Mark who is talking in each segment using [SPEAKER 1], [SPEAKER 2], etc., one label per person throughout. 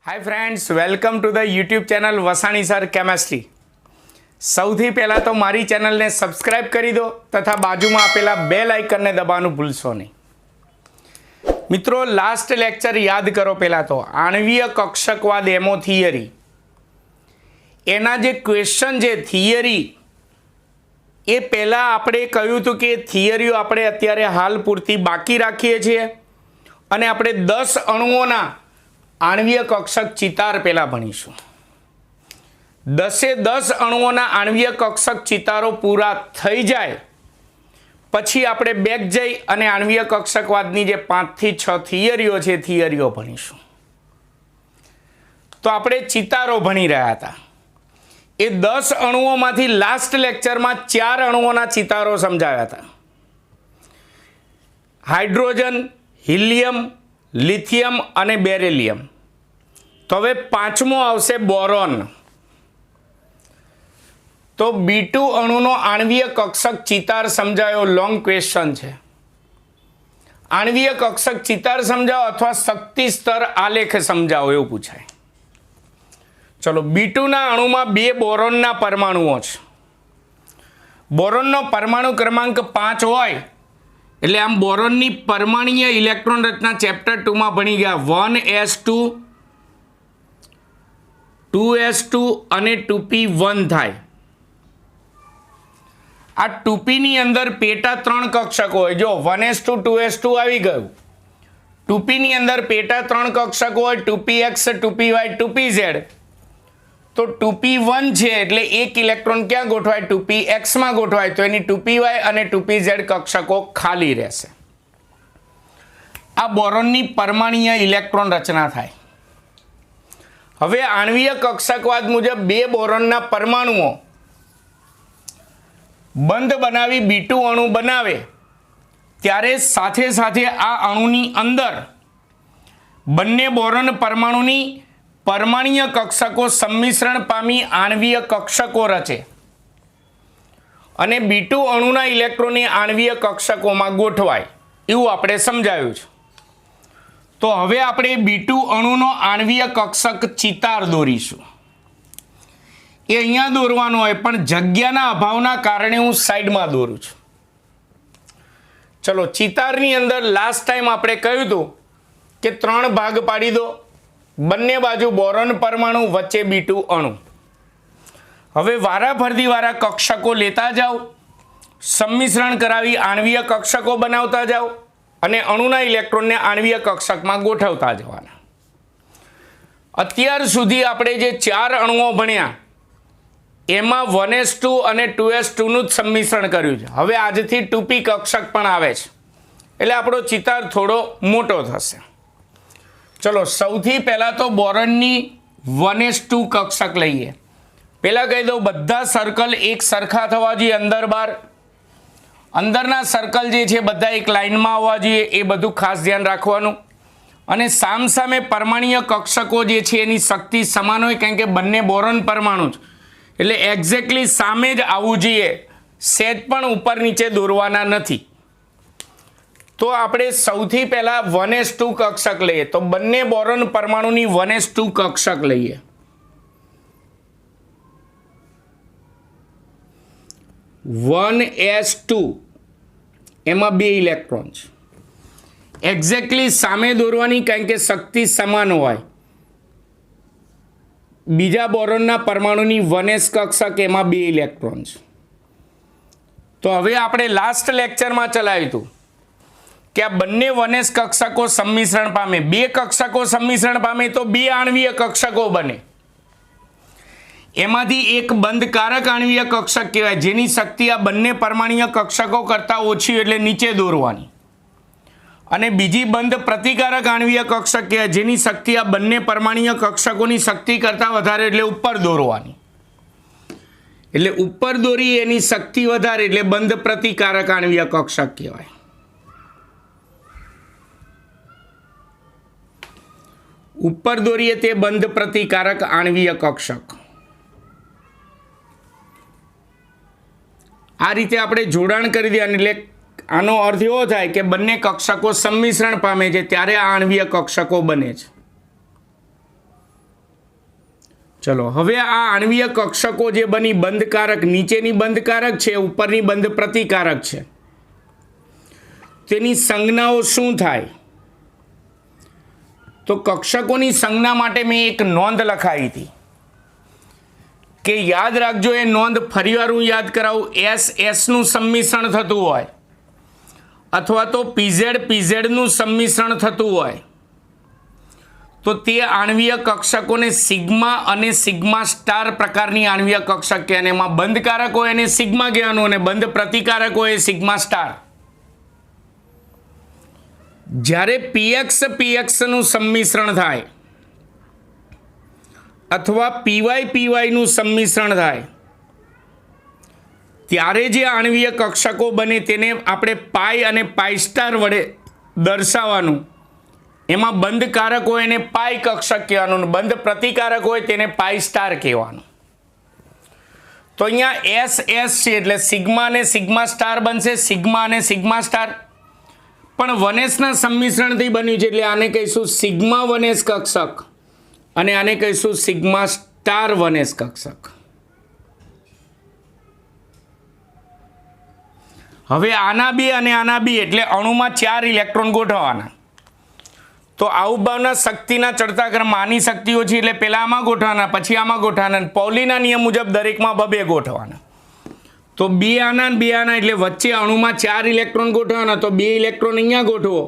[SPEAKER 1] Hi friends, welcome to the YouTube channel Vasani sir chemistry. સૌથી પહેલાં તો મારી ચેનલને સબસ્ક્રાઇબ કરી દો તથા બાજુમાં આપેલા બેલ આઇકનને દબાવવાનું ભૂલશો નહીં। મિત્રો, લાસ્ટ લેક્ચર યાદ કરો। પહેલાં તો આણ્વીય કક્ષકવાદ એમો થિયરી, એના જે ક્વેશ્ચન છે થિયરી, એ પહેલાં આપણે કહ્યું હતું કે થિયરીઓ આપણે અત્યારે હાલ પૂરતી બાકી રાખીએ છીએ અને આપણે 10 અણુઓના આણ્વીય કક્ષક ચિતાર પહેલાં ભણીશું। 10 અણુઓના આણ્વીય કક્ષક ચિતારો પૂરા થઈ જાય પછી આપણે બેક જઈ અને આણ્વીય કક્ષકવાદની જે 5 થી 6 થિયરીઓ છે થિયરીઓ ભણીશું। તો આપણે ચિતારો ભણી રહ્યા હતા। એ 10 અણુઓમાંથી લાસ્ટ લેક્ચરમાં 4 અણુઓના ચિતારો સમજાવ્યા હતા। હાઇડ્રોજન, હિલિયમ, લિથિયમ અને બેરિલિયમ। તો હવે પાંચમો આવશે બોરોન। તો B2 અણુનો આણ્વીય કક્ષક ચિતાર સમજાયો। લોંગ ક્વેશ્ચન છે। આણ્વીય કક્ષક ચિતાર સમજાવો અથવા શક્તિ સ્તર આલેખ સમજાવો એવું પૂછાય। ચલો, B2 ના અણુમાં 2 બોરોનના પરમાણુઓ છે। બોરોનનો પરમાણુ ક્રમાંક 5 હોય એટલે આમ બોરોનની પરમાણ્વીય ઇલેક્ટ્રોન રચના ચેપ્ટર 2 માં ભણી ગયા। 1s2 2s2 અને 2p1 થાય। આ 2p ની અંદર પેટા 3 કક્ષકો હોય। જો 1s2 2s2 આવી ગયું। 2p ની અંદર પેટા 3 કક્ષકો હોય, 2px 2py 2pz। તો 2p1 છે એટલે એક ઇલેક્ટ્રોન ક્યાં ગોઠવાય? 2px માં ગોઠવાય। તો એની 2py અને 2pz કક્ષકો ખાલી રહેશે। આ બોરોનની પરમાણ્વીય ઇલેક્ટ્રોન રચના થાય। હવે આણ્વીય કક્ષકવાદ મુજબ 2 બોરોનના પરમાણુઓ બંધ બનાવી B2 અણુ બનાવે ત્યારે સાથે સાથે આ અણુની અંદર બંને બોરોન પરમાણુની પરમાણ્વીય કક્ષકો સંમિશ્રણ પામી આણ્વીય કક્ષકો રચે અને B2 અણુના ઇલેક્ટ્રોનને આણ્વીય કક્ષકોમાં ગોઠવાય એવું આપણે સમજાવ્યું છે। તો હવે આપણે B2 અણુનો આણ્વીય કક્ષક ચિતાર દોરીશું। એ અહીંયા દોરવાનો હોય પણ જગ્યાના અભાવના કારણે હું સાઈડમાં દોરું છું। ચલો, ચિતારની અંદર લાસ્ટ ટાઈમ આપણે કહ્યું હતું કે 3 ભાગ પાડી દો। બંને બાજુ બોરોન પરમાણુ, વચ્ચે B2 અણુ। હવે વારાફરતી વારા કક્ષકો લેતા જાઓ, સંમિશ્રણ કરાવી આણ્વીય કક્ષકો બનાવતા જાઓ અને અણુના ઇલેક્ટ્રોનને આણ્વીય કક્ષકમાં ગોઠવતા જવાના। અત્યાર સુધી આપણે જે 4 અણુઓ ભણ્યા એમાં 1s2 અને 2s2 નું જ સંમિશ્રણ કર્યું છે। હવે આજથી 2p કક્ષક પણ આવે છે એટલે આપણો ચિતાર થોડો મોટો થશે। ચલો, સૌથી પહેલાં તો બોરોનની 1s2 કક્ષક લઈએ। પહેલાં કહી દઉં, બધા સર્કલ એક સરખા થવા જોઈએ, અંદર બહાર। અંદરના સર્કલ જે છે બધા એક લાઇનમાં આવવા જોઈએ, એ બધું ખાસ ધ્યાન રાખવાનું। અને સામસામે પરમાણ્વીય કક્ષકો જે છે એની શક્તિ સમાન હોય, કારણ કે બંને બોરોન પરમાણુ જ એટલે એક્ઝેક્ટલી સામે જ આવવું જોઈએ, સેજ પણ ઉપર નીચે દોરવાના નથી। તો આપણે સૌથી પહેલાં 1s2 કક્ષક લઈએ। તો બંને બોરોન પરમાણુની 1s2 કક્ષક લઈએ। (1s2) એમાં 2 ઇલેક્ટ્રોન છે। એક્ઝેક્ટલી સામે દોરવાની, કારણ કે શક્તિ સમાન હોય। બીજા બોરોનના પરમાણુની 1s કક્ષક, એમાં 2 ઇલેક્ટ્રોન છે। તો હવે આપણે લાસ્ટ લેક્ચરમાં ચલાવ્યું હતું કે આ બંને 1s કક્ષકો સંમિશ્રણ પામે। 2 કક્ષકો સંમિશ્રણ પામે તો 2 આણ્વીય કક્ષકો બને। એમાંથી એક બંધકારક આણ્વીય કક્ષક કહેવાય, જેની શક્તિ આ બંને પરમાણ્વીય કક્ષકો કરતાં ઓછી એટલે નીચે દોરવાની। અને બીજી બંધ પ્રતિકારક આણ્વીય કક્ષક કહેવાય, જેની શક્તિ આ બંને પરમાણ્વીય કક્ષકોની શક્તિ કરતાં વધારે એટલે ઉપર દોરવાની। એટલે ઉપર દોરી એની શક્તિ વધારે એટલે બંધ પ્રતિકારક આણ્વીય કક્ષક કહેવાય। ઉપર દોરીએ તે બંધ પ્રતિકારક આણ્વીય કક્ષક। આ રીતે આપણે જોડાણ કરી દઈએ એટલે આનો અર્થ એવો થાય કે બંને કક્ષકો સંમિશ્રણ પામે છે ત્યારે આ આણ્વીય કક્ષકો બને છે। ચલો હવે આ આણ્વીય કક્ષકો જે બની બંધકારક, નીચેની બંધકારક છે, ઉપરની બંધ પ્રતિકારક છે, તેની સંજ્ઞાઓ શું થાય? તો કક્ષકોની સંજ્ઞા માટે મેં એક નોંધ લખાવી હતી કે યાદ રાખજો, એ નોંધ ફરીવાર હું યાદ કરાવું. એસ નું સંમિશ્રણ થતું હોય અથવા તો પીઝેડ નું સંમિશ્રણ થતું હોય તો તે આણ્વીય કક્ષકોને સિગ્મા અને સિગ્મા સ્ટાર પ્રકારની આણ્વીય કક્ષક કહેવાય. એમાં બંધકારક હોય એને સિગ્મા કહેવાનું અને બંધ પ્રતિકારક હોય સિગ્મા સ્ટાર. જ્યારે પીએક્સ નું સંમિશ્રણ થાય અથવા પીવાય નું સંમિશ્રણ થાય ત્યારે જે આણ્વીય કક્ષકો બને તેને આપણે પાઈ અને પાઈ સ્ટાર વડે દર્શાવવાનું. એમાં બંધકારક હોય એને પાઈ કક્ષક કહેવાનું, બંધ પ્રતિકારક હોય તેને પાઈ સ્ટાર કહેવાનું. તો અહીંયા એસ છે એટલે સિગ્મા અને સિગ્મા સ્ટાર બનશે, સિગ્મા અને સિગ્મા સ્ટાર. પણ વનેસના સંમિશ્રણથી બન્યું છે એટલે આને કહીશું સિગ્મા વનેસ કક્ષક અને આને કહીશું સિગ્મા સ્ટાર વનેસ કક્ષક. હવે આના બે અને આના બે એટલે અણુમાં 4 ઇલેક્ટ્રોન ગોઠવવાના. તો આઉભાવના શક્તિના ચડતા ક્રમમાં આની શક્તિ ઓછી એટલે પહેલા આમાં ગોઠવાના, પછી આમાં ગોઠવાના. પૌલીના નિયમ મુજબ દરેકમાં 2 ગોઠવાના. તો 2 આના ને 2 આના એટલે વચ્ચે અણુમાં 4 ઇલેક્ટ્રોન ગોઠવવાના. તો 2 ઇલેક્ટ્રોન અહીંયા ગોઠવો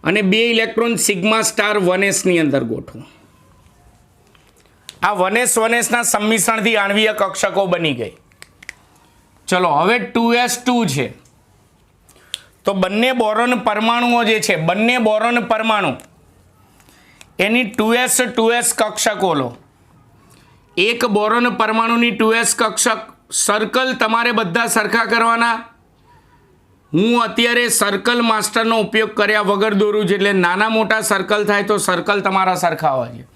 [SPEAKER 1] અને 2 ઇલેક્ટ્રોન સિગ્મા સ્ટાર વનેસની અંદર ગોઠવો. આ વનેસના સંમિશ્રણથી આણ્વીય કક્ષકો બની ગઈ. ચલો હવે 2s2 છે. તો બંને બોરોન પરમાણુઓ જે છે, બંને બોરોન પરમાણુ એની 2s કક્ષકો લો. એક બોરોન પરમાણુની 2s કક્ષક. સર્કલ તમારે બધા સરખા કરવાના. હું અત્યારે સર્કલ માસ્ટરનો ઉપયોગ કર્યા વગર દોરું છું એટલે નાના મોટા સર્કલ થાય તો સર્કલ તમારા સરખા હોવા જોઈએ.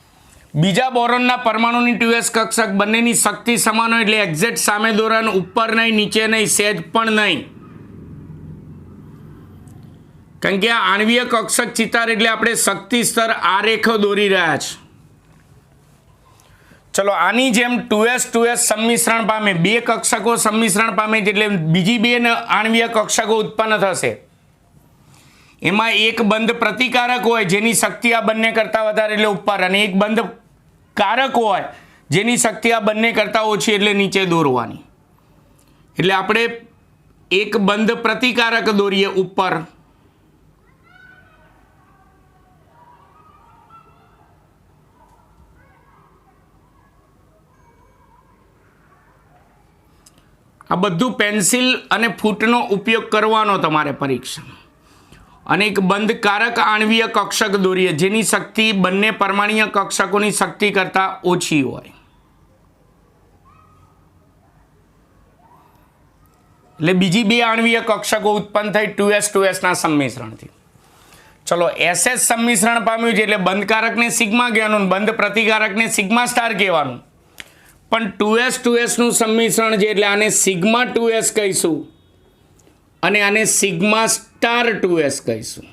[SPEAKER 1] બીજા બોરોનના પરમાણુની 2s કક્ષક બંનેની શક્તિ સમાન હોય એટલે એક્ઝેક્ટ સામે દોરવાનું, ઉપર નહીં, નીચે નહીં, સહેજ પણ નહીં. કારણ કે આ આણ્વીય કક્ષક ચિતાર એટલે આપણે શક્તિ સ્તર આ રેખો દોરી રહ્યા છે. ચલો આની જેમ 2s સંમિશ્રણ પામે, 2 કક્ષકો સંમિશ્રણ પામે એટલે બીજી 2 આણ્વીય કક્ષકો ઉત્પન્ન થશે. એમાં એક બંધ પ્રતિકારક હોય જેની શક્તિ આ બંને કરતાં વધારે એટલે ઉપર, અને એક બંધ કારક હોય જેની શક્તિ આ બંને કરતાં ઓછી એટલે નીચે દોરવાની. એટલે આપણે એક બંધ પ્રતિકારક દોરીએ ઉપર, આ બધું પેન્સિલ અને ફૂટનો ઉપયોગ કરવાનો તમારે પરીક્ષામાં. અને એક બંધકારક આણ્વીય કક્ષક દોરીએ જેની શક્તિ બંને પરમાણ્વીય કક્ષકોની શક્તિ કરતાં ઓછી હોય. એટલે બીજી 2 આણ્વીય કક્ષકો ઉત્પન્ન થઈ 2s ના સંમિશ્રણથી. ચલો SS સંમિશ્રણ પામ્યું છે એટલે બંધકારકને સિગ્મા કહેવાનું, બંધ પ્રતિકારકને સિગ્મા સ્ટાર કહેવાનું. પણ 2s નું સંમિશ્રણ છે એટલે આને સિગ્મા 2s કહીશું અને આને સિગ્મા સ્ટાર 2s કહીશું.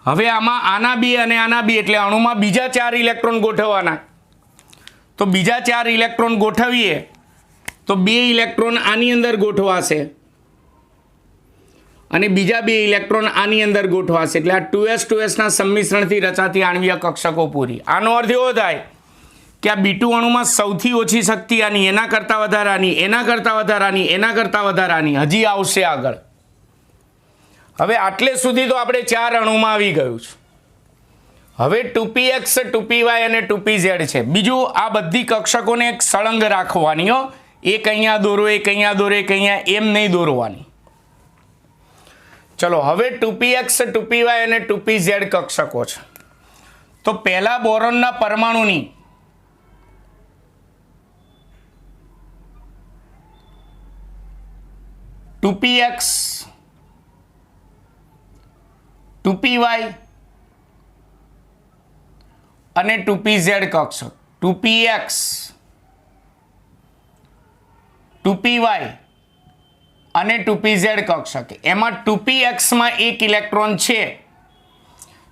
[SPEAKER 1] હવે આમાં આના 2 અને આના 2 એટલે અણુમાં બીજા 4 ઇલેક્ટ્રોન ગોઠવવાના. તો બીજા 4 ઇલેક્ટ્રોન ગોઠવીએ તો 2 ઇલેક્ટ્રોન આની અંદર ગોઠવાશે અને બીજા 2 ઇલેક્ટ્રોન આની અંદર ગોઠવાશે. એટલે આ 2s ના સંમિશ્રણથી રચાતી આણ્વીય કક્ષકો પૂરી. આનો અર્થ એવો થાય કે આ B2 અણુમાં સૌથી ઓછી શક્તિ આની, એના કરતાં વધારાની, એના કરતાં વધારાની, એના કરતાં વધારાની હજી આવશે આગળ. હવે આટલે સુધી તો આપણે 4 અણુમાં આવી ગયું છે. હવે 2px 2py અને 2pz છે. બીજું આ બધી કક્ષકોને એક સળંગ રાખવાની હો. એક અહીંયા દોરો, એક અહીંયા દોરો, એક અહીંયા, એમ નહીં દોરવાની. ચલો હવે 2px 2py અને 2pz કક્ષકો છે. તો પહેલા બોરોનના પરમાણુની टू पी एक्स 2py અને 2pz કક્ષક. 2px 2py અને 2pz કક્ષક. એમાં 2px માં એક ઇલેક્ટ્રોન છે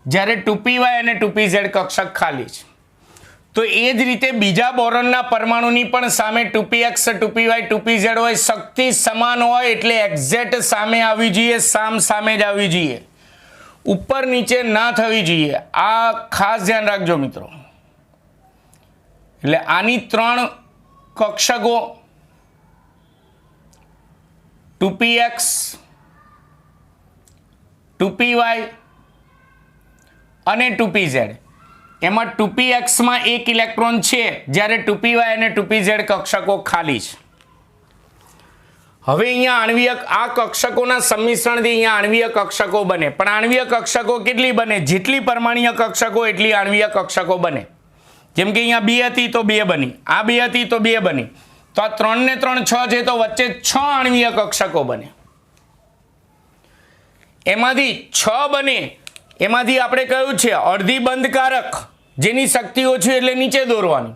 [SPEAKER 1] જ્યારે 2p અને 2pz કક્ષક ખાલી છે. તો એ જ રીતે બીજા બોરોનના પરમાણુની પણ સામે 2px 2py 2pz હોય, શક્તિ સમાન હોય એટલે એક્ઝેક્ટ સામે આવવી જોઈએ, સામે જ આવવી જોઈએ, ઉપર નીચે ના થવી જોઈએ. આ ખાસ ધ્યાન રાખજો મિત્રો. એટલે આની 3 કક્ષકો 2px 2py અને 2pz. એમાં 2px માં 1 ઇલેક્ટ્રોન છે, જ્યારે 2py અને 2pz કક્ષકો ખાલી છે. હવે અહીંયા આણ્વીય આ કક્ષકોના સંમિશ્રણથી અહીંયા આણ્વીય કક્ષકો બને. પણ આણ્વીય કક્ષકો કેટલી બને? જેટલી પરમાણ્વીય કક્ષકો એટલી આણ્વીય કક્ષકો બને. જેમ કે અહીંયા 2 હતી તો 2 બની, આ 2 હતી તો 2 બની. તો આ 3 ને 3 6 છે તો વચ્ચે 6 આણ્વીય કક્ષકો બને. એમાંથી 6 બને, એમાંથી આપણે કહ્યું છે અડધી બંધકારક જેની શક્તિ ઓછી એટલે નીચે દોરવાની,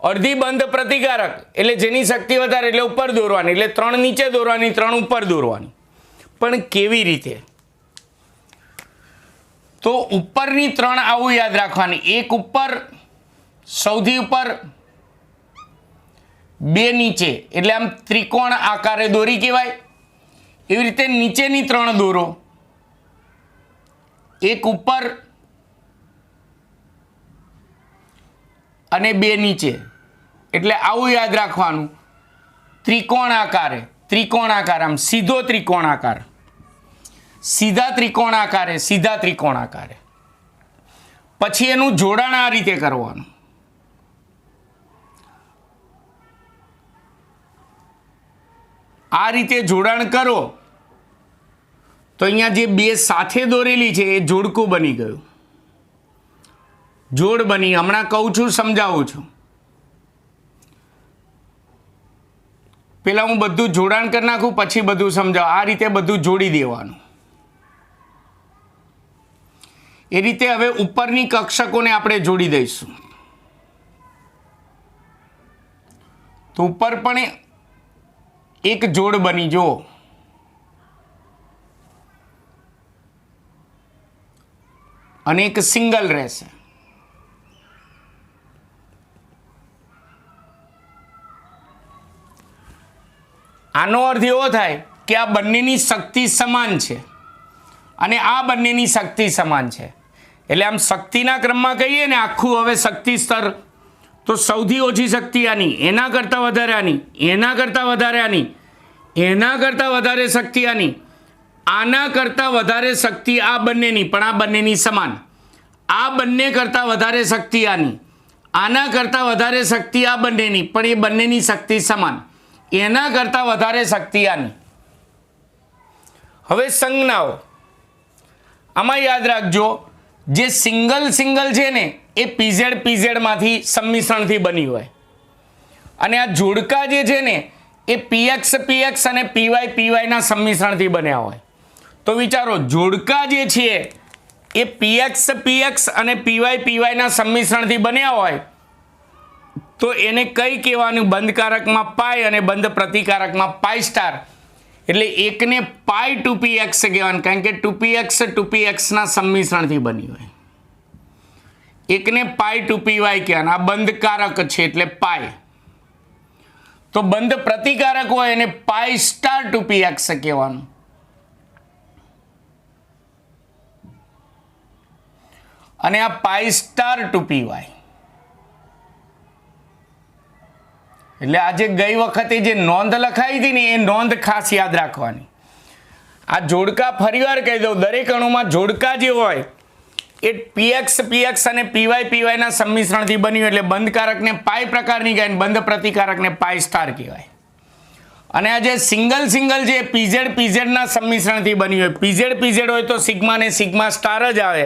[SPEAKER 1] અડધી બંધ પ્રતિકારક એટલે જેની શક્તિ વધારે એટલે ઉપર દોરવાની. એટલે 3 નીચે દોરવાની, 3 ઉપર દોરવાની. પણ કેવી રીતે? તો ઉપરની 3 આવું યાદ રાખવાની, એક ઉપર, સૌથી ઉપર, 2 નીચે, એટલે આમ ત્રિકોણ આકારે દોરી કહેવાય. એવી રીતે નીચેની 3 દોરો, એક ઉપર અને 2 નીચે, એટલે આવું યાદ રાખવાનું, ત્રિકોણ આકારે, આમ સીધો ત્રિકોણ આકાર, સીધા ત્રિકોણ આકારે, સીધા ત્રિકોણ આકારે. પછી એનું જોડાણ આ રીતે કરવાનું. આ રીતે જોડાણ કરો તો અહીંયા જે 2 સાથે દોરેલી છે એ જોડકું બની ગયું, જોડ બની. હમણાં કહું છું, સમજાવું છું. પેલા હું બધું જોડાણ કરી નાખું, પછી બધું સમજાવું. આ રીતે બધું જોડી દેવાનું. એ રીતે હવે ઉપરની કક્ષકોને આપણે જોડી દઈશું. તો ઉપર પણ એક જોડ બની, જો અને એક સિંગલ રહેશે. આનો અર્થ એવો થાય કે આ બંનેની શક્તિ સમાન છે અને આ બંનેની શક્તિ સમાન છે. એટલે આમ શક્તિના ક્રમમાં કહીએ ને આખું, હવે શક્તિ સ્તર, તો સૌથી ઓછી શક્તિ આની, એના કરતાં વધારે આની, એના કરતાં વધારે આની, એના કરતાં વધારે શક્તિ આની, આના કરતાં વધારે શક્તિ આ બંનેની, પણ આ બંનેની સમાન. આ બંને કરતાં વધારે શક્તિ આની, આના કરતાં વધારે શક્તિ આ બંનેની, પણ એ બંનેની શક્તિ સમાન. એના કરતાં વધારે શક્તિ આની. હવે સંજ્ઞાઓ આમાં યાદ રાખજો, જે સિંગલ છે ને એ pz માંથી સંમિશ્રણથી બની હોય, અને આ જોડકા જે છે ને એ px અને py ના સંમિશ્રણથી બન્યા હોય. તો વિચારો, જોડકા જે છે એ px અને py ના સંમિશ્રણથી બન્યા હોય તો એને કઈ કહેવાનું? બંધકારકમાં પાઈ અને બંધ પ્રતિકારકમાં પાઈ સ્ટાર. એટલે એકને પાઈ 2px કહેવાનું, કારણ કે 2px ના સંમિશ્રણથી બની હોય. એકને પાઈ 2py કહેવાનું, આ બંધકારક છે એટલે પાઈ. તો બંધ પ્રતિકારક હોય એને પાઈ સ્ટાર 2px કહેવાનું. અને આ પાઈ સ્ટાર 2py. એટલે આજે ગઈ વખતે જે નોંધ લખાઈ હતી ને એ નોંધ ખાસ યાદ રાખવાની. આ જોડકા ફરીવાર કહી દઉં, દરેક અણુમાં જોડકા જે હોય એ px અને py ના સંમિશ્રણથી બન્યું, એટલે બંધકારકને પાઈ પ્રકારની કહેવાય, બંધ પ્રતિકારકને પાઈ સ્ટાર કહેવાય. અને આ જે સિંગલ છે pz ના સંમિશ્રણથી બન્યું હોય, pz હોય તો સિગ્મા ને સિગ્મા સ્ટાર જ આવે,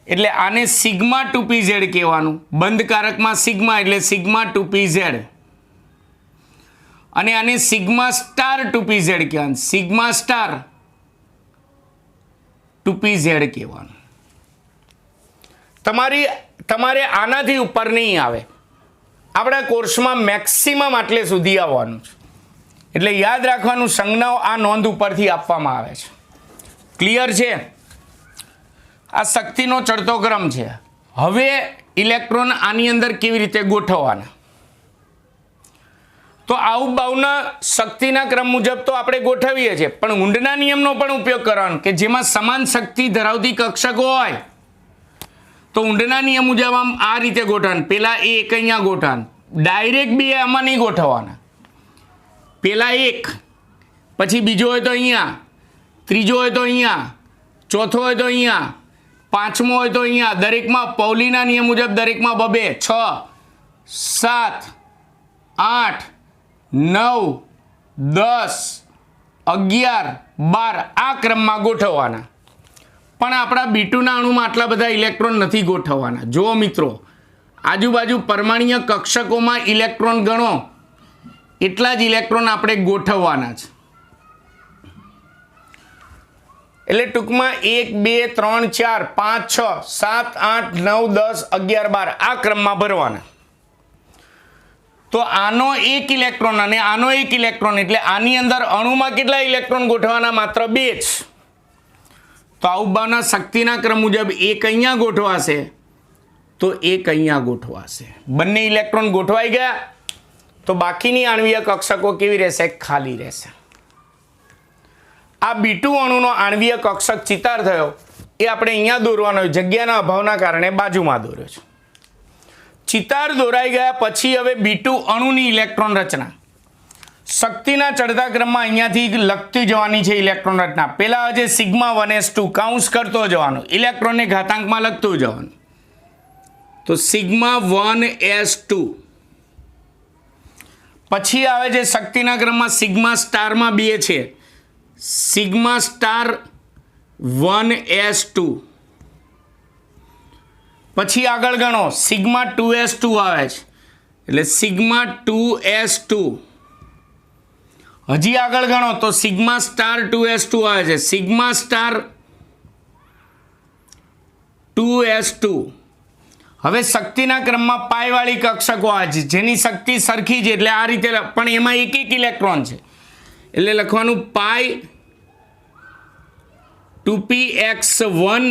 [SPEAKER 1] એટલે આને સિગ્મા 2pz કહેવાનું. બંધકારકમાં સિગ્મા એટલે સિગ્મા 2pz, અને આને સિગ્મા સ્ટાર 2pz કહેવાનું, સિગ્મા સ્ટાર 2pz કહેવાનું. તમારે આનાથી ઉપર નહીં આવે. આપણા કોર્સમાં મેક્સિમમ આટલે સુધી આવવાનું છે. એટલે યાદ રાખવાનું, સંજ્ઞાઓ આ નોંધ ઉપરથી આપવામાં આવે છે. ક્લિયર છે? આ શક્તિનો ચડતો ક્રમ છે. હવે ઇલેક્ટ્રોન આની અંદર કેવી રીતે ગોઠવવાના? તો આઉબાઉના શક્તિના ક્રમ મુજબ તો આપણે ગોઠવીએ છીએ, પણ ઊંડના નિયમનો પણ ઉપયોગ કરવાનો કે જેમાં સમાન શક્તિ ધરાવતી કક્ષકો હોય તો ઊંડના નિયમ મુજબ આમ આ રીતે ગોઠવવાનું. પેલા એક અહીંયા ગોઠવવાનું, ડાયરેક્ટ બે આમાં નહીં ગોઠવવાના. પેલા એક, પછી બીજો હોય તો અહીંયા, ત્રીજો હોય તો અહીંયા, ચોથો હોય તો અહીંયા, પાંચમો હોય તો અહીંયા. દરેકમાં પૌલીના નિયમ મુજબ દરેકમાં 2, 6, 7, 8, 9, 10, 11, 12 આ ક્રમમાં ગોઠવવાના. પણ આપણા બીટુના અણુમાં આટલા બધા ઇલેક્ટ્રોન નથી ગોઠવવાના. જુઓ મિત્રો, આજુબાજુ પરમાણ્વીય કક્ષકોમાં ઇલેક્ટ્રોન ગણો એટલા જ ઇલેક્ટ્રોન આપણે ગોઠવવાના છે. એટલે ટૂંકમાં 1, 2, 3, 4, 5, 6, 7, 8, 9, 10, 11, 12 આ ક્રમમાં ભરવાના. તો આનો એક ઇલેક્ટ્રોન અને આનો એક ઇલેક્ટ્રોન, એટલે આની અંદર અણુમાં કેટલા ઇલેક્ટ્રોન ગોઠવવાના? માત્ર 2 જ. તો આઉબાઉના શક્તિના ક્રમ મુજબ એક અહીંયા ગોઠવાશે તો એક અહીંયા ગોઠવાશે. બંને ઇલેક્ટ્રોન ગોઠવાઈ ગયા તો બાકીની આણ્વીય કક્ષકો કેવી રહેશે? ખાલી રહેશે. આ B2 અણુનો આણ્વીય કક્ષક ચિતાર થયો એ આપણે અહીંયા દોરવાનો, જગ્યાના અભાવના કારણે બાજુમાં દોર્યો છે. ચિતાર દોરાઈ ગયા પછી હવે B2 અણુની ઇલેક્ટ્રોન રચના. શક્તિના ચડતા ક્રમમાં અહીંયાથી લખતી જવાની છે ઇલેક્ટ્રોન રચના. પહેલા જે σ1s2 કાઉન્સ કરતો જવાનો, ઇલેક્ટ્રોનને ઘાતાંકમાં લખતું જવાનું. તો σ1s2 પછી આવે છે શક્તિના ક્રમમાં σ*માં 2 છે, σ*1s2. પછી આગળ ગણો σ2s2 આવે છે એટલે σ2s2. હજી આગળ ગણો તો σ*2s2 આવે છે, σ*2s2. હવે શક્તિના ક્રમમાં પાઈવાળી કક્ષકો આવે છે જેની શક્તિ સરખી છે એટલે આ રીતે, પણ એમાં એક એક ઇલેક્ટ્રોન છે એટલે લખવાનું પાઈ 2px1.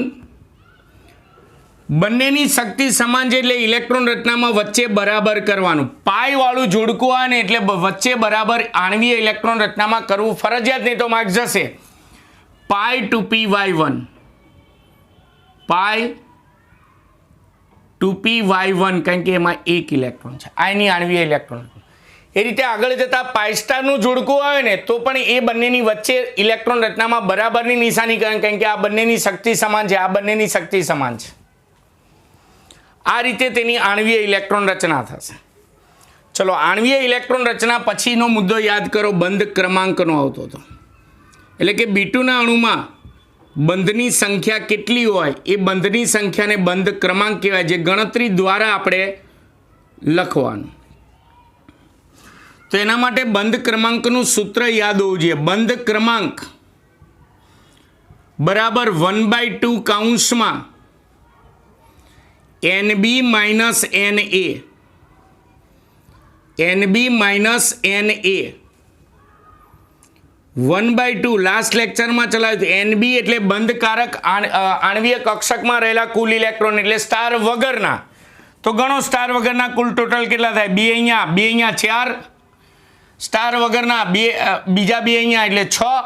[SPEAKER 1] બંનેની શક્તિ સમાન છે એટલે ઇલેક્ટ્રોન રચનામાં વચ્ચે બરાબર કરવાનું. પાઈ વાળું જોડકું આવે ને એટલે વચ્ચે બરાબર આણ્વીય ઇલેક્ટ્રોન રચનામાં કરવું ફરજિયાત, નહીં તો માર્ક જશે. પાઈ 2py1, પાઈ 2py1 કારણ કે એમાં એક ઇલેક્ટ્રોન છે, આ એની આણ્વીય ઇલેક્ટ્રોન. એ રીતે આગળ જતા પાઈ સ્ટારનું જોડકું આવે ને તો પણ એ બંનેની વચ્ચે ઇલેક્ટ્રોન રચનામાં બરાબરની નિશાની કારણ કે આ બંનેની શક્તિ સમાન છે, આ બંનેની શક્તિ સમાન છે. આ રીતે તેની આણ્વીય ઇલેક્ટ્રોન રચના થશે. ચલો, આણ્વીય ઇલેક્ટ્રોન રચના પછીનો મુદ્દો યાદ કરો, બંધ ક્રમાંકનો આવતો હતો. એટલે કે B2ના અણુમાં બંધની સંખ્યા કેટલી હોય એ બંધની સંખ્યાને બંધ ક્રમાંક કહેવાય, જે ગણતરી દ્વારા આપણે લખવાનું. તો એના માટે બંધ ક્રમાંકનું સૂત્ર યાદ હોવું જોઈએ. બંધ ક્રમાંક બરાબર 1/2 કૌંસમાં NB - NA, NB - NA 1/2. Last લેક્ચરમાં ચલાવ્યું NB એટલે બંધકારક આણ્વીય કક્ષકમાં રહેલા કુલ ઇલેક્ટ્રોન એટલે સ્ટાર વગરના. તો ગણો સ્ટાર વગરના કુલ ટોટલ કેટલા થાય? 2 અહીંયા 4, સ્ટાર વગરના બીજા 2 અહીંયા એટલે 6,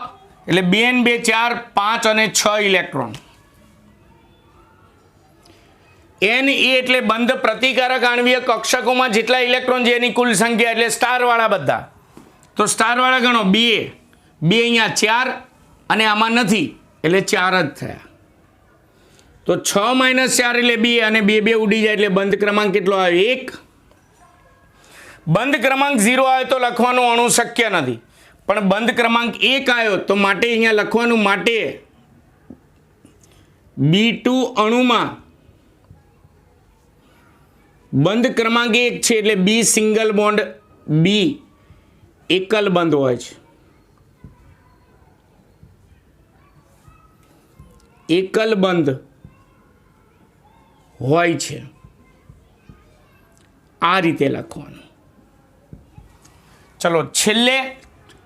[SPEAKER 1] એટલે 2 ને 2 4, 5 અને 6 ઇલેક્ટ્રોન. Na એટલે બંધ પ્રતિકારક આણ્વીય કક્ષકોમાં જેટલા ઇલેક્ટ્રોન છે એની કુલ સંખ્યા, એટલે સ્ટાર વાળા બધા. તો સ્ટાર વાળા ગણો 2 અહીંયા 4 અને આમાં નથી એટલે 4 જ થયા. તો 6 - 4 એટલે 2 અને 2 ઉડી જાય એટલે બંધ ક્રમાંક કેટલો આવે? 1. બંધ ક્રમાંક 0 આવે તો લખવાનું અણુ શક્ય નથી, પણ બંધ ક્રમાંક 1 આવ્યો તો માટે અહીંયા લખવાનું. માટે B2 અણુમાં બંધ ક્રમાંક 1 છે એટલે B સિંગલ બોન્ડ, B એકલ બંધ હોય છે. એકલ બંધ હોય છે, આ રીતે લખવાનું. ચલો, છેલ્લે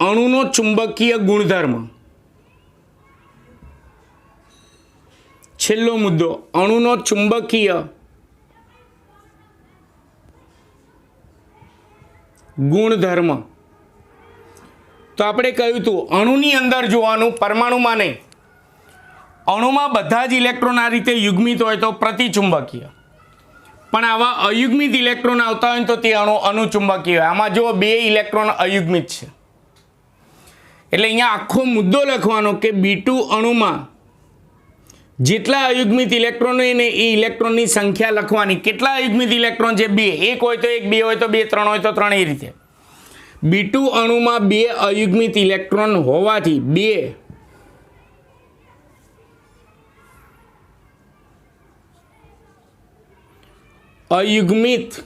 [SPEAKER 1] અણુનો ચુંબકીય ગુણધર્મ. છેલ્લો મુદ્દો, અણુનો ચુંબકીય ગુણધર્મ. તો આપણે કહ્યું હતું અણુની અંદર જોવાનું, પરમાણુમાં નહીં. અણુમાં બધા જ ઇલેક્ટ્રોન આ રીતે યુગ્મિત હોય તો પ્રતિચુંબકીય, પણ આવા અયુગ્મિત ઇલેક્ટ્રોન આવતા હોય તો તે અણુ અનુચુંબકીય હોય. આમાં જો 2 ઇલેક્ટ્રોન અયુગ્મિત છે, એટલે અહીંયા આખો મુદ્દો લખવાનો કે B2 અણુમાં જેટલા અયુગ્મિત ઇલેક્ટ્રોન હોય ને એ ઇલેક્ટ્રોનની સંખ્યા લખવાની. કેટલા અયુગ્મિત ઇલેક્ટ્રોન છે? 2. 1 હોય તો 1, 2 હોય તો 2, 3 હોય તો 3, એ રીતે. B2 અણુમાં 2 અયુગ્મિત ઇલેક્ટ્રોન હોવાથી 2 અયુગ્મિત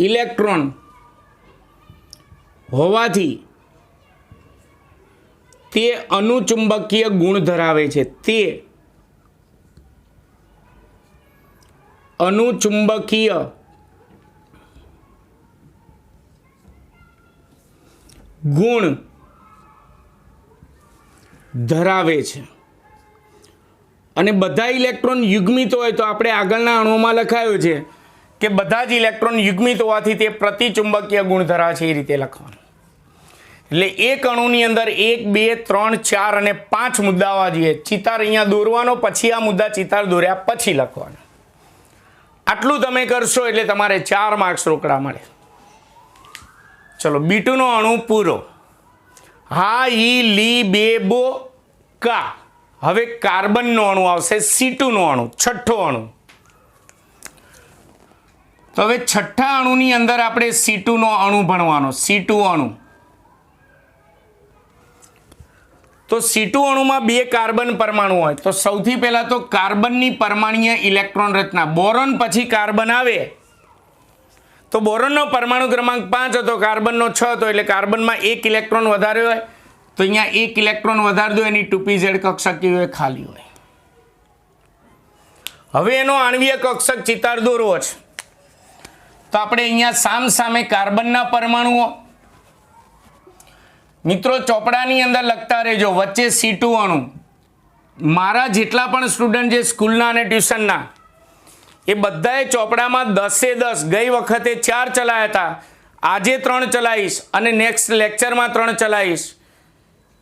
[SPEAKER 1] ઇલેક્ટ્રોન હોવાથી તે અનુચુંબકીય ગુણ ધરાવે છે. તે અનુચુંબકીય ગુણ ધરાવે છે. અને બધા ઇલેક્ટ્રોન યુગ્મિત હોય તો આપણે આગળના અણુમાં લખાયું છે કે બધા જ ઇલેક્ટ્રોન યુગ્મિત હોવાથી તે પ્રતિચુંબકીય ગુણ ધરાવે છે, એ રીતે લખવાનું. એટલે એક અણુની અંદર 1, 2, 3, 4 અને 5 મુદ્દા આવવા જોઈએ. ચિતાર અહીંયા દોરવાનો, પછી આ મુદ્દા ચિતાર દોર્યા પછી લખવાનો. આટલું તમે કરશો એટલે તમારે 4 માર્ક્સ રોકડા મળે. ચલો, B2 નો અણુ પૂરો. હા, ઈ, લી, બે, બો, કા. હવે કાર્બનનો અણુ આવશે, C2 નો અણુ, છઠ્ઠો અણુ. તો હવે છઠ્ઠા અણુની અંદર આપણે C2 નો અણુ ભણવાનો. C2 અણુ. તો C2 અણુમાં 2 કાર્બન પરમાણુ હોય. તો સૌથી પહેલા તો કાર્બનની પરમાણુય ઇલેક્ટ્રોન રચના. બોરોન પછી કાર્બન આવે તો બોરોનનો પરમાણુ ક્રમાંક 5 હતો, કાર્બનનો 6 હતો, એટલે કાર્બનમાં 1 ઇલેક્ટ્રોન વધારે હોય. તો અહીંયા 1 ઇલેક્ટ્રોન વધારે દો, એની 2pz કક્ષક કેવી હોય? ખાલી હોય. હવે એનો આણ્વીય કક્ષક ચિતાર દોરવો છે. તો આપણે અહીંયા સામ સામે કાર્બનના પરમાણુઓ, મિત્રો ચોપડાની અંદર લખતા રહેજો, વચ્ચે C2 અણુ. મારા જેટલા પણ સ્ટુડન્ટ જે સ્કૂલના અને ટ્યુશનના, એ બધાએ ચોપડામાં 10 ગઈ વખતે 4 ચલાવ્યા હતા, આજે 3 ચલાવીશ અને નેક્સ્ટ લેક્ચરમાં 3 ચલાવીશ.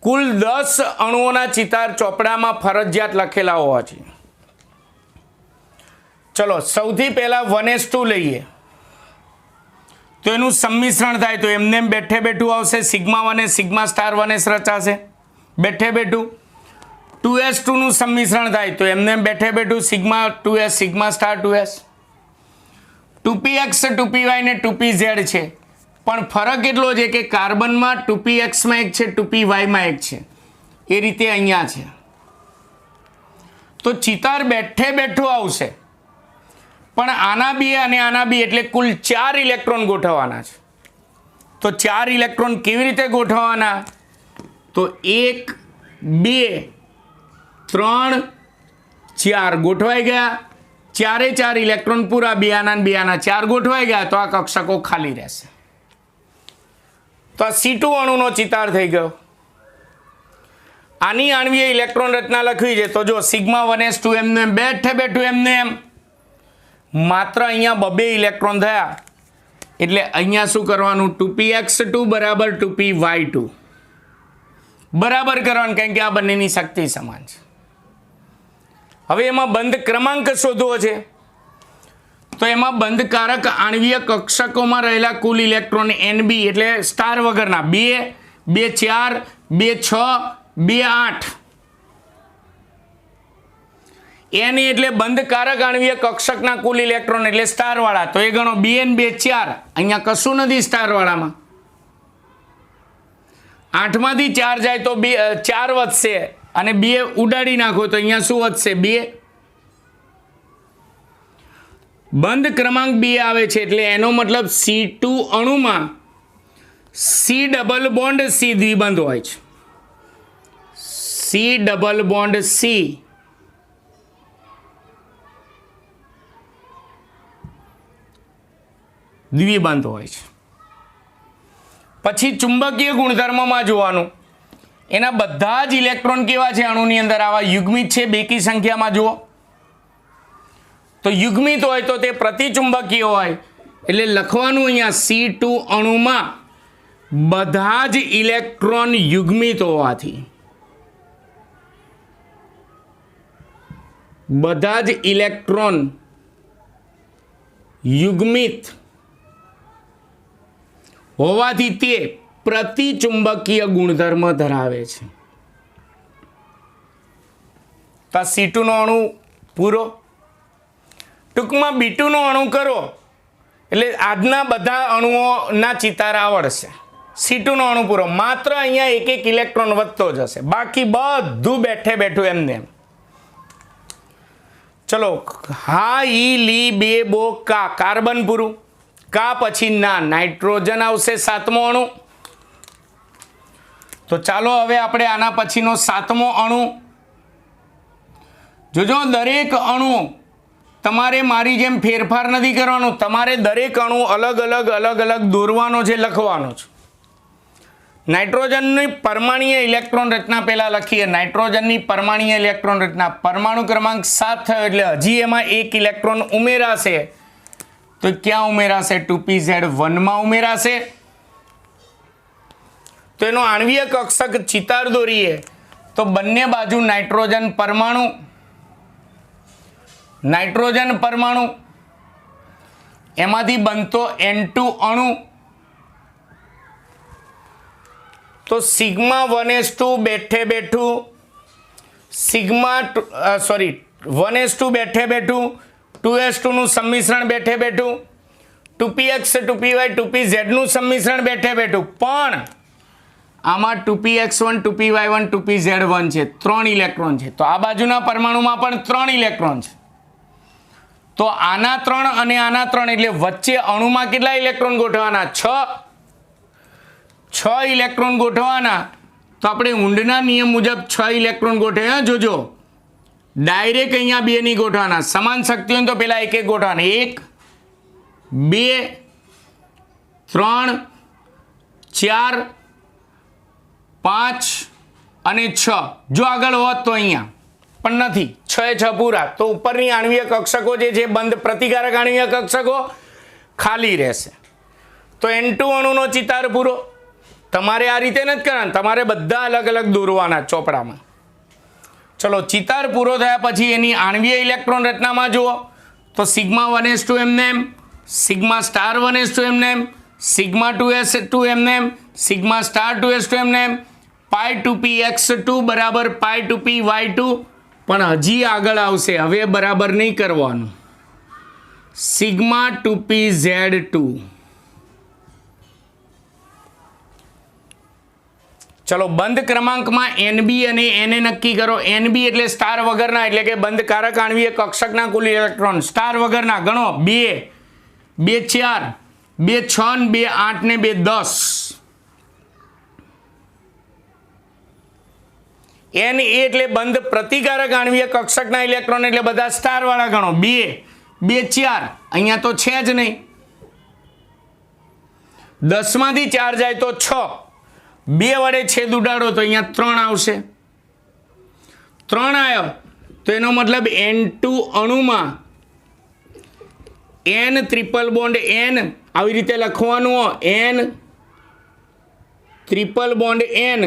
[SPEAKER 1] કુલ 10 અણુઓના ચિતાર ચોપડામાં ફરજિયાત લખેલા હોવા જોઈએ. ચલો, સૌથી પહેલા 1s2 લઈએ તો એનું સંમિશ્રણ થાય તો એમને બેઠે બેઠું આવશે, sigma 1s sigma star 1s રચાશે બેઠે બેઠું. 2s2 નું સંમિશ્રણ થાય તો એમને બેઠે બેઠું sigma 2s sigma star 2s. 2px 2py ને 2pz છે, પણ ફરક એટલો છે કે કાર્બનમાં 2px માં એક છે, 2py માં એક છે, એ રીતે અહીંયા છે. તો ચિતાર બેઠે બેઠું આવશે, પણ આના 2 અને આના 2 એટલે કુલ 4 ઇલેક્ટ્રોન ગોઠવવાના છે. તો 4 ઇલેક્ટ્રોન કેવી રીતે ગોઠવવાના? તો 1, 2, 3, 4 ગોઠવાઈ ગયા. 4 ઇલેક્ટ્રોન પૂરા, 2 આના 2 આના 4 ગોઠવાઈ ગયા. તો આ કક્ષકો ખાલી રહેશે. તો આ C2 અણુનો ચિતાર થઈ ગયો. આની આણ્વીય ઇલેક્ટ્રોન રચના લખવી છે તો જો સિગ્મા 1s2 એમને બેઠે બેઠું એમને એમ, માત્ર અહીંયા 2 ઇલેક્ટ્રોન થયા એટલે અહીંયા શું કરવાનું? 2px2 બરાબર 2py2 બરાબર કરવાનું, કારણ કે આ બંનેની શક્તિ સમાન છે. હવે એમાં બંધ ક્રમાંક શોધવો છે. તો એમાં બંધકારક આણ્વીય કક્ષકોમાં રહેલા કુલ ઇલેક્ટ્રોન NB એટલે સ્ટાર વગરના 2, 2, 4, 2, 6, 2, 8. N એટલે બંધકારક આણ્વીય કક્ષકના કુલ ઇલેક્ટ્રોન એટલે સ્ટાર વાળા. તો એ ગણો 2 અને 2 4. અહીંયા કશું નથી સ્ટાર વાળામાં. 8 માંથી 4 જાય તો 4 વધશે અને 2 ઉડાડી નાખો તો અહીંયા શું વધશે? 2. બંધ ક્રમાંક 2 આવે છે એટલે એનો મતલબ C2 અણુમાં C double bond C દ્વિબંધ હોય છે. C ડબલ બોન્ડ C દ્વિબંધ હોય છે. પછી ચુંબકીય ગુણધર્મમાં જોવાનું એના બધા જ ઇલેક્ટ્રોન કેવા છે અણુની અંદર? આવા યુગ્મિત છે બેકી સંખ્યામાં. જુઓ તો યુગ્મિત હોય તો તે પ્રતિચુંબકીય હોય, એટલે લખવાનું અહીંયા C2 અણુમાં બધા જ ઇલેક્ટ્રોન યુગ્મિત હોવાથી બધા જ ઇલેક્ટ્રોન યુગ્મિત હોવાથી તે પ્રતિચુંબકીય ગુણધર્મ ધરાવે છે. તો C2 નો અણુ પૂરો. ટૂંકમાં B2 નો અણુ કરો એટલે આજના બધા અણુઓના ચિતાર આવડશે. C2 નો અણુ પૂરો. માત્ર અહીંયા એક એક ઇલેક્ટ્રોન વધતો જશે, બાકી બધું બેઠે બેઠું એમને એમ. ચલો, હા ઈ લી બે બો કા, કાર્બન પૂરું. કા પછી ના, નાઇટ્રોજન આવશે સાતમો અણુ. તો ચાલો હવે આપણે આના પછીનો સાતમો અણુ જોજો. દરેક અણુ તમારે મારી જેમ ફેરફાર નથી કરવાનો, તમારે દરેક અણુ અલગ અલગ દોરવાનો છે, લખવાનો છે. નાઇટ્રોજનની પરમાણુય ઇલેક્ટ્રોન રચના પહેલા લખીએ. નાઇટ્રોજનની પરમાણુય ઇલેક્ટ્રોન રચના, પરમાણુ ક્રમાંક 7 થયો એટલે હજી એમાં એક ઇલેક્ટ્રોન ઉમેરાશે. તો ક્યાં ઉમેરાશે? 2pZ1 માં ઉમેરાશે. તો એનો આણ્વીય કક્ષક ચિતાર દોરીએ તો બંને બાજુ નાઇટ્રોજન પરમાણુ, એમાંથી બનતો N2 અણુ. તો સિગ્મા 1s2 બેઠે બેઠું 1s2 બેઠે બેઠું 2s2 નું સંમિશ્રણ બેઠે બેઠું 2px 2py 2pz નું સંમિશ્રણ બેઠે બેઠું. પણ આમાં 2px1 2py1 2pz1 છે, 3 ઇલેક્ટ્રોન છે. તો આ બાજુના પરમાણુમાં પણ 3 ઇલેક્ટ્રોન છે. તો આના 3 અને આના 3 એટલે વચ્ચે અણુમાં કેટલા ઇલેક્ટ્રોન ગોઠવવાના? 6 ઇલેક્ટ્રોન ગોઠવવાના. તો આપણે ઊંડના નિયમ મુજબ 6 ઇલેક્ટ્રોન ગોઠવ્યા. જોજો, ડાયરેક્ટ અહીંયા 2 નહીં ગોઠવવાના. સમાન શક્તિ હોય તો પેલા એક એક ગોઠવવાના. 1 2 3 4 5 અને 6. જો આગળ હોત તો અહીંયા, પણ નથી. 6 6 પૂરા. તો ઉપરની આણ્વીય કક્ષકો જે છે બંધ, પ્રતિકારક આણ્વીય કક્ષકો ખાલી રહેશે. તો N2 અણુનો ચિતાર પૂરો. તમારે આ રીતે નથી કરવાનું, તમારે બધા અલગ અલગ દોરવાના ચોપડામાં. ચલો, ચિતાર પૂરો થયા પછી એની આણ્વીય ઇલેક્ટ્રોન રચનામાં જુઓ તો સિગ્મા 1s2 એમને, સિગ્મા સ્ટાર 1s2 એમને, સિગ્મા 2s2 એમને, સિગ્મા સ્ટાર 2s2 એમને, પાઈ 2px2 બરાબર પાઈ 2py2. પણ હજી આગળ આવશે, હવે બરાબર નહીં કરવાનું. Sigma 2pz2. ચલો, બંધ ક્રમાંકમાં NB અને Na નક્કી કરો. NB એટલે સ્ટાર વગરના, એટલે કે બંધ કારક આણ્વીય કક્ષકના કુલ ઇલેક્ટ્રોન. સ્ટાર વગરના ગણો: 2 2 4 2 6 2 8 ને 2 10. Na એટલે બંધ પ્રતિકારક આણ્વીય કક્ષકના ઇલેક્ટ્રોન, એટલે બધા સ્ટાર વાળા ગણો. 2 2 4 અહીંયા તો છે જ નહીં. 10 માંથી 4 જાય તો 6. 2 વડે છેદ ઉડાડો તો અહીંયા 3 આવશે. 3 આવ્યો તો એનો મતલબ N2 અણુમાં N triple bond N આવી રીતે લખવાનું. N ટ્રિપલ બોન્ડ N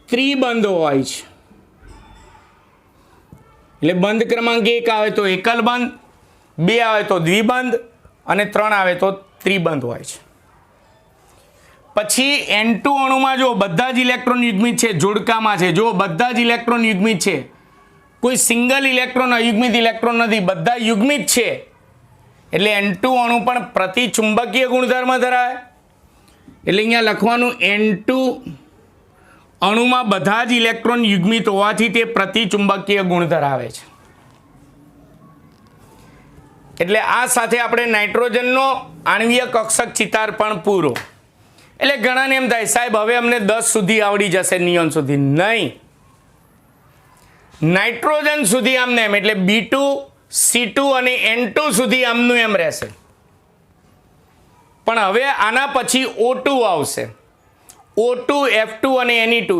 [SPEAKER 1] ત્રિબંધ હોય છે. એટલે બંધ ક્રમાંક 1 આવે તો એકલ બંધ, 2 આવે તો દ્વિબંધ અને 3 આવે તો ત્રિબંધ હોય છે. પછી N2 અણુમાં જો બધા જ ઇલેક્ટ્રોન યુગ્મિત છે, જોડકામાં છે. જો બધા જ ઇલેક્ટ્રોન યુગ્મિત છે, કોઈ સિંગલ ઇલેક્ટ્રોન અયુગ્મિત ઇલેક્ટ્રોન નથી, બધા યુગ્મિત છે. એટલે N2 અણુ પણ પ્રતિચુંબકીય ગુણધર્મ ધરાવે. એટલે અહીંયા લખવાનું N2 અણુમાં બધા જ ઇલેક્ટ્રોન યુગ્મિત હોવાથી તે પ્રતિચુંબકીય ગુણ ધરાવે છે. એટલે આ સાથે આપણે નાઇટ્રોજનનો આણ્વીય કક્ષક ચિતાર પણ પૂરો. એટલે ઘણાને એમ થાય સાહેબ હવે અમને 10 સુધી આવડી જશે, નિયોન સુધી. નહીં, નાઇટ્રોજન સુધી આમને એમ, એટલે B2 C2 અને N2 સુધી આમનું એમ રહેશે. પણ હવે આના પછી O2 આવશે. O2 F2 અને Na2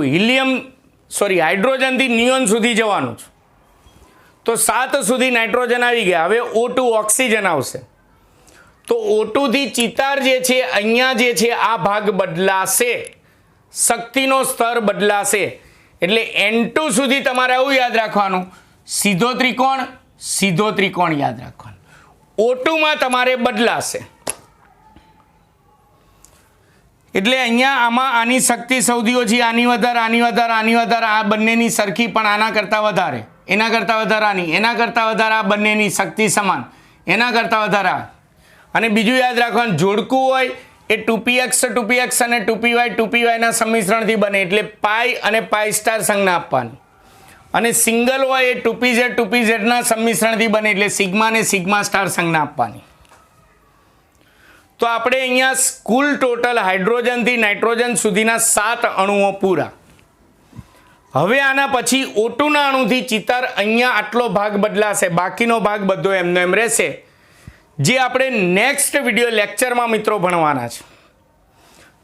[SPEAKER 1] હાઇડ્રોજનથી નિયોન સુધી જવાનું છે. તો 7 સુધી નાઇટ્રોજન આવી ગયા. હવે O2 ઓક્સિજન આવશે. તો O2 થી ચિતાર જે છે અહીંયા જે છે આ ભાગ બદલાશે, શક્તિનો સ્તર બદલાશે. એટલે N2 સુધી તમારે આવું યાદ રાખવાનું, સીધો ત્રિકોણ યાદ રાખવાનું. O2 માં તમારે બદલાશે. એટલે અહીંયા આમાં આની શક્તિ સૌથી ઓછી, આની વધારે, આ બંનેની સરખી પણ આના કરતાં વધારે, એના કરતાં વધારે આની, એના કરતાં વધારે આ બંનેની શક્તિ સમાન, એના કરતાં વધારે આ. અને બીજું યાદ રાખવાનું, જોડકું હોય એ 2px અને 2py ના સંમિશ્રણથી બને, એટલે પાઈ અને પાઈ સ્ટાર સંજ્ઞા આપવાની. અને સિંગલ હોય એ 2pz ના સંમિશ્રણથી બને, એટલે સિગ્મા અને સિગ્મા સ્ટાર સંજ્ઞા આપવાની. તો આપણે અહીંયા કુલ ટોટલ હાઇડ્રોજનથી નાઇટ્રોજન સુધીના 7 અણુઓ પૂરા. હવે આના પછી O2 ના અણુથી ચિતાર અહીંયા આટલો ભાગ બદલાશે, બાકીનો ભાગ બધો એમનો એમ રહેશે, જે આપણે નેક્સ્ટ વિડીયો લેક્ચરમાં મિત્રો ભણવાના છે.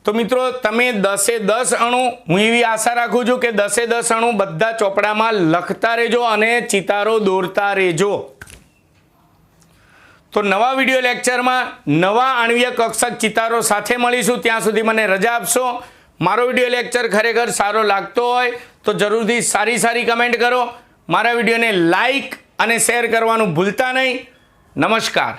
[SPEAKER 1] તો મિત્રો તમે 10 અણુ, હું એવી આશા રાખું છું કે 10 અણુ બધા ચોપડામાં લખતા રહેજો અને ચિતારો દોરતા રહેજો. તો નવા વિડીયો લેક્ચરમાં નવા આણ્વીય કક્ષક ચિતારો સાથે મળીશું. ત્યાં સુધી મને રજા આપશો. મારો વિડીયો લેક્ચર ખરેખર સારો લાગતો હોય તો જરૂરથી સારી કમેન્ટ કરો. મારા વિડીયોને લાઈક અને શેર કરવાનું ભૂલતા નહીં. નમસ્કાર.